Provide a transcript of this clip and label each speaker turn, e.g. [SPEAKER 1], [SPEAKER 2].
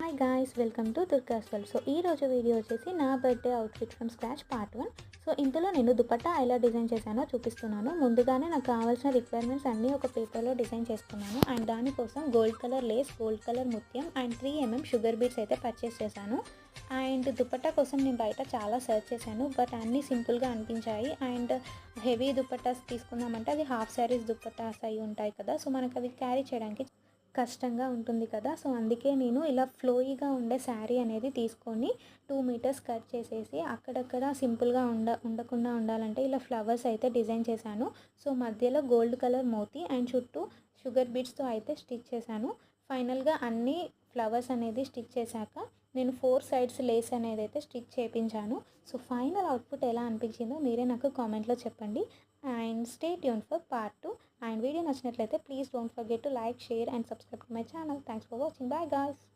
[SPEAKER 1] Hi guys, welcome to దుర్గాస్ world. So ఈ రోజు video వచ్చేసి నా birthday outfit from scratch part 1. So ఇందులో నేను దుపట్టా ఎలా డిజైన్ చేశానో చూపిస్తున్నాను. ముందుగానే నాకు కావాల్సిన రిక్వైర్మెంట్స్ అన్నీ ఒక పేపర్లో డిజైన్ చేసుకున్నాను. అండ్ దానికోసం gold colour Lay's, gold colour ముత్యం అండ్ 3mm షుగర్ బీడ్స్ అయితే పర్చేస్ చేశాను. అండ్ దుపట్టా కోసం నేను బయట చాలా సర్చ్ చేశాను, బట్ అన్నీ సింపుల్గా అనిపించాయి. అండ్ హెవీ దుపట్టాస్ తీసుకుందామంటే అవి హాఫ్ శారీస్ దుపట్టాస్ అయి ఉంటాయి కదా, సో మనకు అవి క్యారీ చేయడానికి కష్టంగా ఉంటుంది కదా. సో అందుకే నేను ఇలా ఫ్లోయిగా ఉండే శారీ అనేది తీసుకొని 2 మీటర్స్ కట్ చేసేసి అక్కడక్కడ సింపుల్గా ఉండకుండా ఉండాలంటే ఇలా ఫ్లవర్స్ అయితే డిజైన్ చేశాను. సో మధ్యలో గోల్డ్ కలర్ మోతీ అండ్ చుట్టూ షుగర్ బీడ్స్తో అయితే స్టిచ్ చేశాను. ఫైనల్గా అన్ని ఫ్లవర్స్ అనేది స్టిచ్ చేశాక నేను 4 సైడ్స్ లేస్ అనేది అయితే స్టిచ్ చేయించాను. సో ఫైనల్ అవుట్పుట్ ఎలా అనిపించిందో మీరే నాకు కామెంట్లో చెప్పండి. And stay tuned for part 2. And video నచ్చినట్లయితే please don't forget to like, share and subscribe to my channel. Thanks for watching. Bye guys.